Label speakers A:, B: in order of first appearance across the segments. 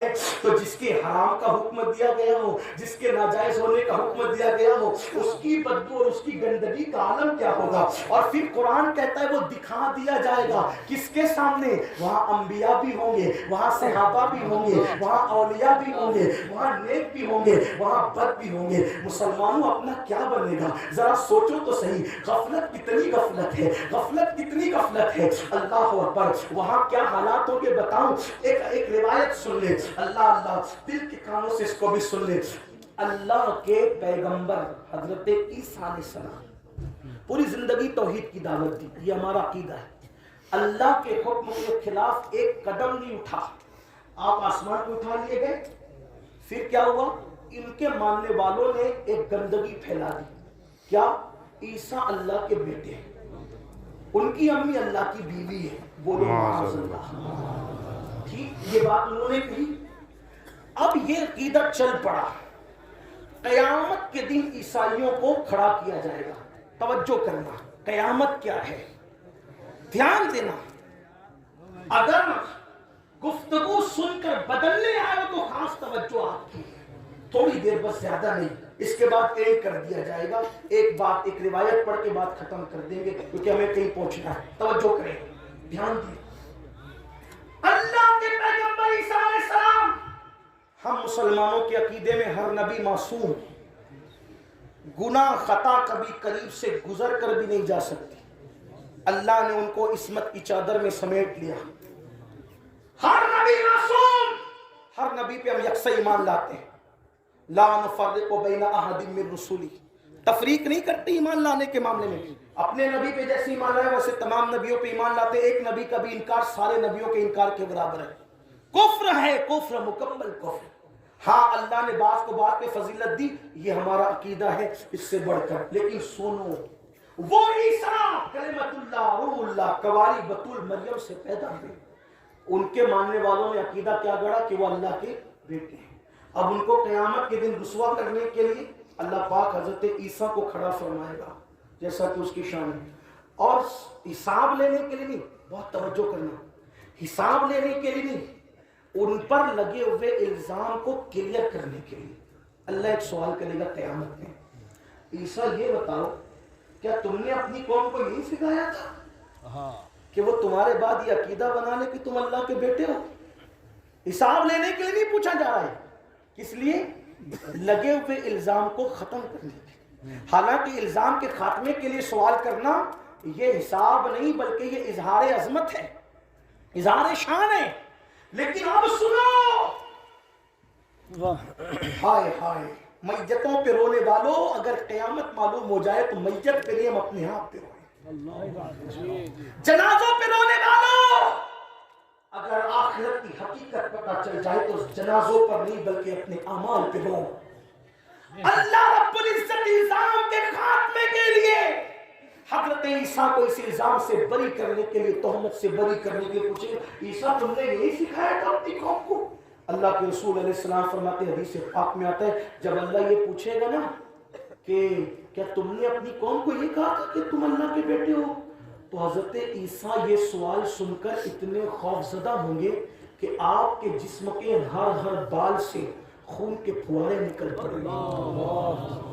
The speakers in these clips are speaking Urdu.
A: تو جس کے حرام کا حکم دیا گیا ہو، جس کے ناجائز ہونے کا حکم دیا گیا ہو، اس کی بدبو اور اس کی گندگی کا عالم کیا ہوگا؟ اور پھر قرآن کہتا ہے وہ دکھا دیا جائے گا کس کے سامنے؟ وہاں انبیاء بھی ہوں گے، وہاں صحابہ بھی ہوں گے، وہاں اولیاء بھی ہوں گے، وہاں نیک بھی ہوں گے، وہاں بد بھی ہوں گے۔ مسلمانوں اپنا کیا بنے گا؟ ذرا سوچو تو صحیح، غفلت کتنی غفلت ہے، غفلت کتنی غفلت ہے۔ اللہ اکبر، وہاں کیا حالات ہوں گے بتاؤں؟ ایک روایت سن لے، اللہ دل کے کانوں سے اس کو بھی سن لے۔ اللہ کے پیغمبر حضرت عیسیٰ علیہ السلام پوری زندگی توحید کی دعوت دی، یہ ہمارا عقیدہ ہے۔ اللہ کے حکم کے خلاف ایک قدم نہیں اٹھا، آپ آسمان کو اٹھا لیے گئے۔ پھر کیا ہوا؟ ان کے ماننے والوں نے ایک گندگی پھیلا دی، کیا؟ عیسیٰ اللہ کے بیٹے ہیں، ان کی امی اللہ کی بیوی ہے، بولو معاذ اللہ۔ ٹھیک، یہ بات انہوں نے کہی۔ اب یہ عقیدہ چل پڑا، قیامت کے دن عیسائیوں کو کھڑا کیا جائے گا۔ توجہ کرنا، قیامت کیا ہے، دھیان دینا۔ اگر گفتگو سن کر بدلنے آئے تو خاص توجہ آپ کی، تھوڑی دیر بس، زیادہ نہیں، اس کے بعد ایک کر دیا جائے گا۔ ایک بات، ایک روایت پڑھ کے بات ختم کر دیں گے کیونکہ ہمیں کہیں پہنچنا ہے۔ توجہ کریں، دھیان دیں۔ اللہ کے پیغمبر عیسیٰ علیہ السلام، ہم مسلمانوں کے عقیدے میں ہر نبی معصوم، گناہ خطا کبھی قریب سے گزر کر بھی نہیں جا سکتی۔ اللہ نے ان کو عصمت کی چادر میں سمیٹ لیا۔ ہر نبی معصوم، ہر نبی پہ ہم یکساں ایمان لاتے ہیں، لا نفرق بین احد من رسولی، تفریق نہیں کرتے ایمان لانے کے معاملے میں۔ اپنے نبی پہ جیسے ایمان لائے ویسے تمام نبیوں پہ ایمان لاتے، ایک نبی کا بھی انکار سارے نبیوں کے انکار کے برابر ہے، کفر ہے، کفر مکمل کفر۔ ہاں اللہ نے بعض کو بعض پہ فضیلت دی، یہ ہمارا عقیدہ ہے اس سے بڑھ کر۔ لیکن سنو، وہ عیسیٰ کلمۃ اللہ روح اللہ کواری بطول مریم سے پیدا ہوئے، ان کے ماننے والوں نے عقیدہ کیا گڑا کہ وہ اللہ کے بیٹے ہیں۔ اب ان کو قیامت کے دن رسوا کرنے کے لیے اللہ پاک حضرت عیسیٰ کو کھڑا فرمائے گا جیسا کہ اس کی شان ہے، اور حساب لینے کے لیے نہیں، بہت توجہ کرنا، حساب لینے کے لیے نہیں، ان پر لگے ہوئے الزام کو کلیئر کرنے کے لیے اللہ ایک سوال کرے گا قیامت میں، عیسیٰ یہ بتاؤ کیا تم نے اپنی قوم کو یہی سکھایا تھا کہ وہ تمہارے بعد یہ عقیدہ بنا لے کہ تم اللہ کے بیٹے ہو؟ حساب لینے کے لیے نہیں پوچھا جا رہا ہے، کس لیے؟ لگے ہوئے الزام کو ختم کرنے کے لیے۔ حالانکہ الزام کے خاتمے کے لیے سوال کرنا یہ حساب نہیں بلکہ یہ اظہار عظمت ہے، اظہار شان ہے۔ لیکن اب سنو، ہائے ہائے میتوں پہ رونے والوں، اگر قیامت معلوم ہو جائے تو میت پہ نہیں، ہم اپنے آپ پہ روئیں۔ جنازوں پہ رونے والوں، اگر آخرت کی حقیقت پتہ چل جائے تو جنازوں پر نہیں بلکہ اپنے اعمال پہ رو۔ اللہ رب العزت الزام کے خاتمے کے لیے حضرت عیسیٰ کو اس الزام سے بری کرنے کے لیے، تہمت سے بری کرنے کے لیے پوچھے، عیسیٰ تم نے یہی سکھایا تھا اپنی قوم کو؟ اللہ کے رسول علیہ السلام فرماتے ہیں، حدیث پاک میں آتا ہے، جب اللہ یہ پوچھے گا نا کہ کیا تم نے اپنی قوم کو یہ کہا تھا کہ تم اللہ کے بیٹے ہو، تو حضرت عیسیٰ یہ سوال سن کر اتنے خوف زدہ ہوں گے کہ آپ کے جسم کے ہر بال سے خون کے پھوارے نکل پڑیں گے۔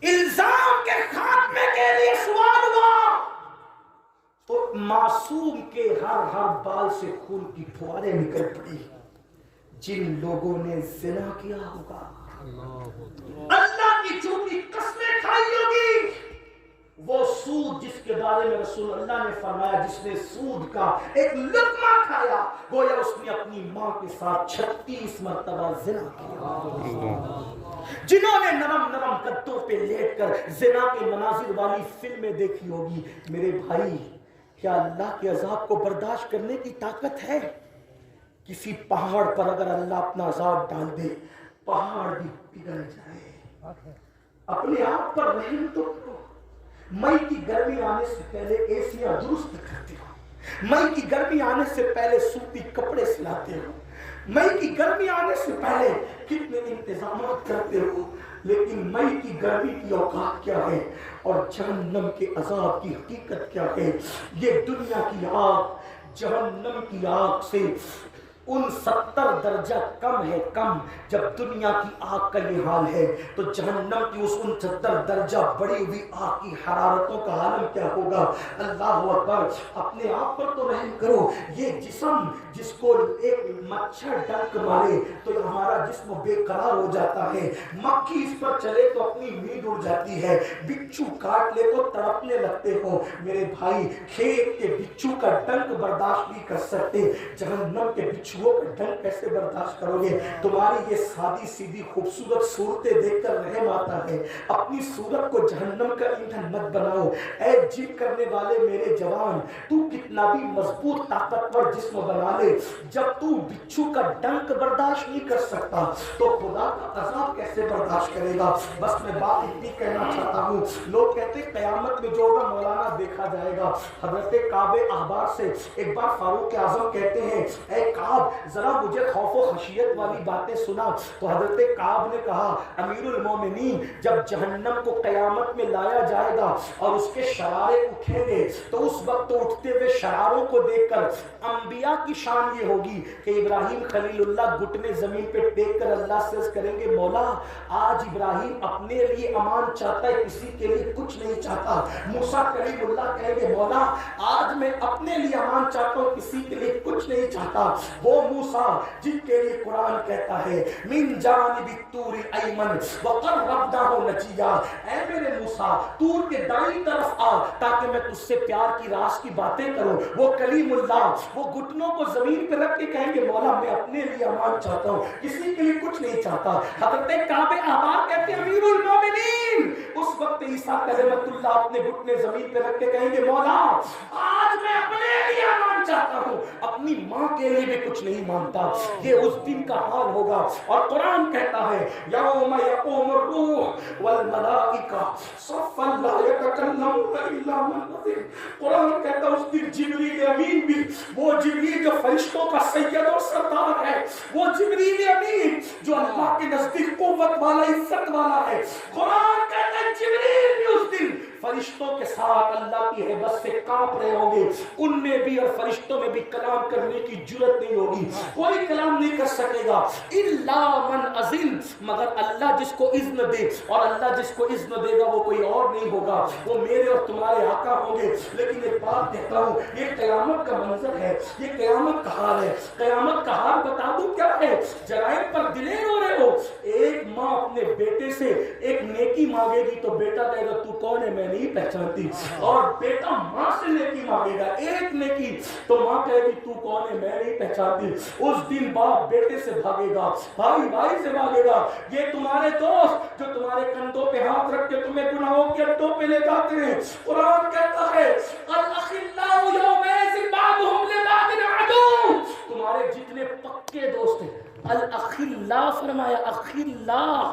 A: الزام کے خاتمے کے لیے سوال ہوا تو معصوم کے ہر بال سے خون کی پھوارے نکل پڑی۔ جن لوگوں نے زنا کیا ہوگا، اللہ کی جھوٹی قسمیں کھائی ہوگی، وہ سود جس کے بارے میں رسول اللہ نے فرمایا جس نے سود کا ایک لقمہ کھایا گویا اس نے اپنی ماں کے ساتھ 36 مرتبہ زنا کیا۔ جنہوں نے نرم گدوں پہ لیٹ کر زنا کے مناظر والی فلمیں دیکھی ہوگی، میرے بھائی کیا اللہ کے عذاب کو برداشت کرنے کی طاقت ہے؟ کسی پہاڑ پر اگر اللہ اپنا عذاب ڈال دے، پہاڑ بھی پگھل جائے۔ اپنے آپ پر رحم تو کرو۔ مئی کی گرمی آنے سے پہلے ایسیاں درست کرتے ہو، مئی کی گرمی آنے سے پہلے سوتی کپڑے سلاتے ہو، مئی کی گرمی آنے سے پہلے کتنے انتظامات کرتے ہو، لیکن مئی کی گرمی کی اوقات کیا ہے اور جہنم کے عذاب کی حقیقت کیا ہے؟ یہ دنیا کی آگ جہنم کی آگ سے ان 70 درجہ کم ہے کم. جب دنیا کی آگ کا یہ حال ہے تو جہنم کی اس 69 درجہ بڑی ہوئی آگ کی حرارتوں کا عالم کیا ہوگا. اللہ اکبر. اپنے آپ پر تو رحم کرو. یہ جسم جس کو ایک مچھر ڈنک مارے تو ہمارا جسم بے قرار ہو جاتا ہے, مکھی اس پر چلے تو اپنی نیند اڑ جاتی ہے, بچھو کاٹ لے تو تڑپنے لگتے ہو. میرے بھائی, کھیت کے بچھو کا ڈنک برداشت نہیں کر سکتے, جہنم کے بچھوؤں کا ڈنک کیسے برداشت کرو گے. تمہاری یہ سادی سیدھی خوبصورت صورتیں دیکھ کر رحم آتا ہے. اپنی صورت کو جہنم کا ایندھن مت بناؤ. اے جم کرنے والے میرے جوان, تو کتنا بھی مضبوط طاقتور جسم بنا لے, جب تو بچھو کا ڈنک برداشت نہیں کر سکتا تو خدا کا عذاب کیسے برداشت کرے گا. بس میں بات اتنی کہنا چاہتا ہوں. لوگ کہتے ہیں قیامت میں جو ہوگا مولانا دیکھا جائے گا. حضرت کعب احبار سے ایک بار فاروق اعظم کہتے ہیں, اے کعب ذرا مجھے خوف و خشیت والی باتیں سنا. تو حضرت کعب نے کہا, امیر المومنین, جب جہنم کو قیامت میں لایا جائے گا اور اس کے شرارے اٹھیں گے تو اس وقت اٹھتے ہوئے شراروں کو دیکھ کر انبیاء کی شان یہ ہوگی کہ ابراہیم خلیل اللہ گھٹنے زمین پہ ٹیک کر اللہ سے عرض کریں گے, مولا آج ابراہیم اپنے لیے امان چاہتا ہے, کسی کے لیے کچھ نہیں چاہتا. موسیٰ کلیم اللہ کہیں گے, مولا آج میں اپنے لیے امان چاہتا ہوں, کسی کے لیے کچھ نہیں چاہتا. وہ موسیٰ جن کے لیے قرآن کہتا ہے من جانب الطور ایمن وقربناہ نجیہ, اے میرے موسیٰ طور کے دائیں طرف آ تاکہ میں تجھ سے پیار کی راز کی باتیں کروں. وہ کلیم اللہ وہ گھٹنوں کو زمین پہ رکھ کے کہیں گے, مولا میں اپنے لیے امان چاہتا ہوں, کسی کے لیے کچھ نہیں چاہتا. حضرت کعب احبار کہتے ہیں, امیر المومنین, اس وقت عیسیٰ کلمت اللہ اپنے گھٹنے زمین پہ رکھ کے کہیں گے, مولا آج میں اپنے لیے امان چاہتا ہوں, اپنی ماں کے لیے بھی کچھ نہیں مانتا. یہ اس دن کا حال ہوگا. اور قرآن کہتا ہے, یوم یقوم الروح والملائکہ صفا لا یتکلمون الا من اذن. قرآن کہتا ہے اس دن جبریل امین بھی, وہ جبریل جو فرشتوں کا سید اور سردار ہے, وہ جبریل امین جو اللہ کے نزدیک قوت والا عزت والا ہے, قرآن کہتا ہے جبریل بھی اس دن فرشتوں کے ساتھ اللہ کی ہیبت سے کانپ رہے ہوں گے. ان میں بھی اور فرشتوں میں بھی کلام کرنے کی جرت نہیں ہوگی, کوئی کلام نہیں کر سکے گا الا من اذن, مگر اللہ جس کو اذن دے, اور اللہ جس کو اذن دے گا وہ کوئی اور نہیں ہوگا, وہ میرے اور تمہارے آقا ہوں گے. لیکن ایک بات کہتا ہوں, یہ قیامت کا منظر ہے, یہ قیامت کا حال ہے. قیامت کا حال بتا دوں کیا ہے, جرائم پر دلیر ہو رہے ہو. ایک ماں اپنے بیٹے سے ایک نیکی مانگے گی تو بیٹا کہے گا تو کون ہے, میں نہیں پہچانتی. اور بیٹا ماں سے نیکی مانگے گا, ایک نیکی, تو ماں کہے گی تو کون ہے, میں نہیں پہچانتی. اس دن باپ بیٹے سے بھاگے گا, بھائی بھائی سے بھاگے گا. یہ تمہارے دوست جو تمہارے کندھوں پہ ہاتھ رکھ کے تمہیں گناہوں کے اڈوں پہ لے جاتے ہیں, قرآن کہتا ہے الاخلاء یومئذ بعضهم لبعض عدو, تمہارے جتنے پکے دوست ہیں, الاخلاء فرمایا, اخلاء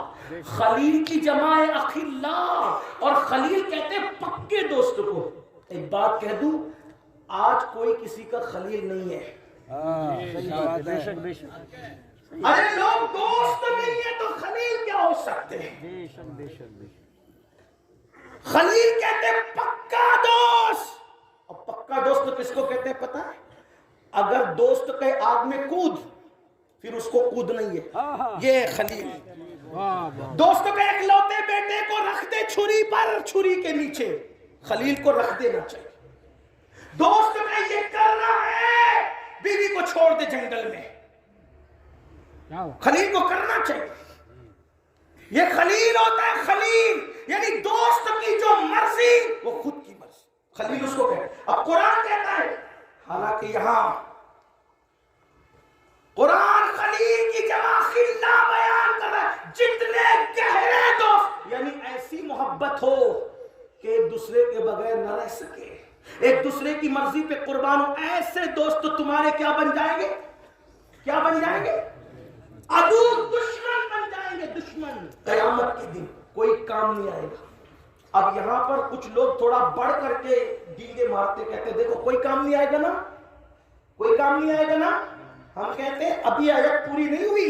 A: خلیل کی جمع ہے اخلاء, اور خلیل کہتے ہیں پکے دوست کو. ایک بات کہہ دوں, آج کوئی کسی کا خلیل نہیں ہے. ارے لوگ دوست نہیں ہے تو خلیل کیا ہو سکتے ہیں. خلیل کہتے ہیں پکا دوست. اور پکا دوست کس کو کہتے ہیں پتہ ہے, اگر دوست کہے آگ میں کود پھر اس کو کود نہیں ہے, یہ خلیل. دوست کے اکلوتے بیٹے کو رکھ دے چھری پر, چھری کے نیچے, خلیل کو رکھ دینا چاہیے. دوست میں یہ کرنا ہے, بیوی کو چھوڑ دے جنگل میں, خلیل کو کرنا چاہیے. یہ خلیل ہوتا ہے, خلیل یعنی دوست کی جو مرضی وہ خود کی مرضی, خلیل اس کو کہتے ہیں. اب قرآن کہتا ہے, حالانکہ یہاں قرآن خلیل کی جمع خلا بیان کر رہا ہے, جتنے گہرے دوست, یعنی ایسی محبت ہو کہ ایک دوسرے کے بغیر نہ رہ سکے, ایک دوسرے کی مرضی پہ قربان ہو. ایسے دوست تمہارے کیا بن جائیں گے, کیا بن جائیں گے, عدو, دشمن بن جائیں گے, دشمن. قیامت کے دن کوئی کام نہیں آئے گا. اب یہاں پر کچھ لوگ تھوڑا بڑھ کر کے ڈینگے مارتے, کہتے دیکھو کوئی کام نہیں آئے گا نا, کوئی کام نہیں آئے گا نا. ہم کہتے ہیں ابھی آیت پوری نہیں ہوئی,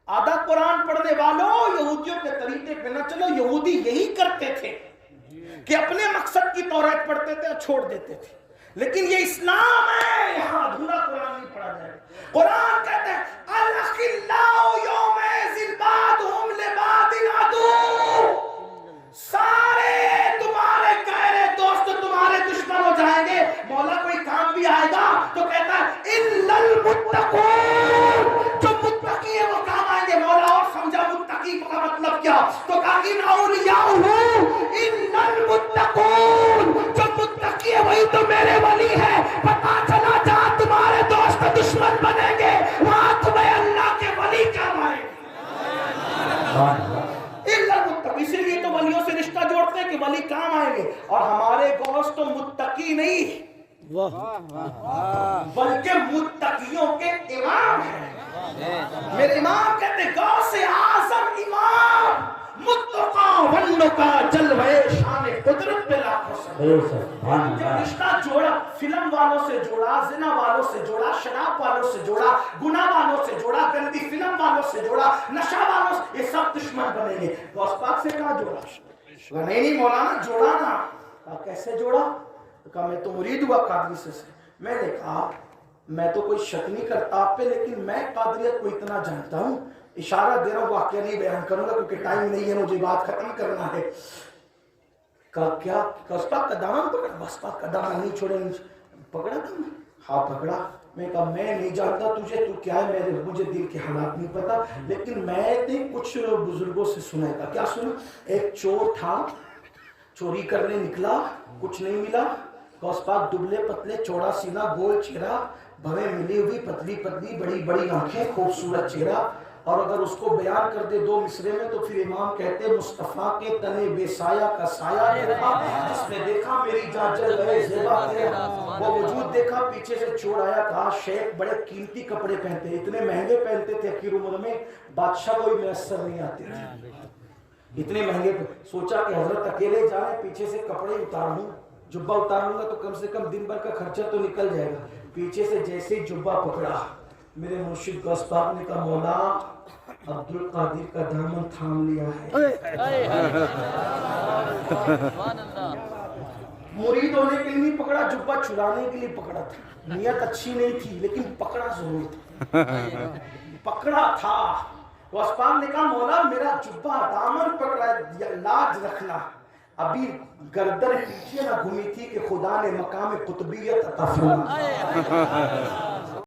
A: آدھا قرآن پڑھنے والوں یہودیوں کے طریقے پہ نہ چلو. یہودی یہی کرتے تھے کہ اپنے مقصد کی توریت پڑھتے تھے اور چھوڑ دیتے تھے, لیکن یہ اسلام ہے, یہاں ادھورا قرآن نہیں پڑھا جائے. قرآن کہتے ہیں الاخلاء یومئذ بعضهم لبعض عدو، سارے تمہارے گہرے دوست تمہارے دشمن ہو جائیں گے. مولا کوئی کام بھی آئے گا تو کہتا ہے الا المتقون، جو متقی ہیں وہ کام آئیں گے. مولا اور سمجھا متقی کا مطلب کیا؟ تو کہا ان اولیاءہ الا المتقون، جو متقی ہے وہی تو میرے ولی ہے. پتا چلا جہاں تمہارے دوست دشمن بنیں گے وہاں تمہیں اللہ کے ولی کام آئیں گے. اسی لیے تو ولیوں سے رشتہ جوڑتے ہیں کہ ولی کام آئیں گے. اور ہمارے گوشت تو متقی نہیں بلکہ متقیوں کے امام ہیں. میرے امام کہتے ہیں غوث اعظم امام متقا ونکا جلوے شان قدرت بلا قسم. جب رشتہ جوڑا فلم والوں سے جوڑا، زنا والوں سے جوڑا، شراب والوں سے جوڑا، گناہ والوں سے جوڑا، گندی فلم والوں سے جوڑا، نشہ والوں سے، یہ سب دشمن بنیں گے. غوث پاک سے کہاں جوڑا؟ نہیں مولانا جوڑا نا. کہا کیسے جوڑا؟ کہا میں تو مرید ہوا قادری سے. میں نے کہا میں تو کوئی شک نہیں کرتا آپ پہ، لیکن میں قادریت کو اتنا جانتا ہوں، اشارہ دے رہا ہوں، واقعہ نہیں بیان کروں گا کیونکہ ٹائم نہیں ہے، مجھے بات ختم کرنا ہے. کہا کیا؟ کسپا کا دامن پکڑا؟ بس پاک کا دامن نہیں چھوڑے. پکڑا تم؟ ہاں پکڑا. میں کہا میں نہیں جانتا تجھے، تو کیا ہے، مجھے دل کے حالات نہیں پتا، لیکن میں نے کچھ بزرگوں سے سنا تھا. کیا سنا؟ ایک چور تھا، چوری کرنے نکلا، کچھ نہیں ملا. غوث پاک دبلے پتلے، چوڑا سینہ، گول چہرہ، بھویں ملی ہوئی، پتلی پتلی، بڑی بڑی آنکھیں، خوبصورت چہرہ. اور اگر اس کو بیان کر دے دو مصرے میں تو پھر امام کہتے مصطفیٰ کے تنے بے سایہ کا سایہ دیکھا، جس نے دیکھا میری جان جل گئے زیبا تیرا. وہ وجود دیکھا، پیچھے سے چور آیا. کہا شیخ بڑے قیمتی کپڑے پہنتے، اتنے مہنگے پہنتے تھے اخیر عمر میں، بادشاہ کو بھی میسر نہیں آتے تھے اتنے مہنگے. سوچا کہ حضرت اکیلے جا رہے، پیچھے سے کپڑے اتاروں، جبہ اتاروں گا تو کم سے کم دن بھر کا خرچہ تو نکل جائے گا. پیچھے سے جیسے ہی جبہ پکڑا، میرے مرشد غوث پاک نے کہا مولا عبد القادر کا دامن تھام لیا ہے. مرید ہونے کے لیے نہیں پکڑا، جبہ چھڑانے کے لیے پکڑا تھا. نیت اچھی نہیں تھی لیکن پکڑا ضرور تھا. پکڑا تھا. غوث پاک نے کہا مولا میرا جبہ دامن پکڑا ہے، لاج رکھنا. ابھی گردن پیچھے نہ گھومی تھی کہ خدا نے مقام قطبیت عطا فرمایا.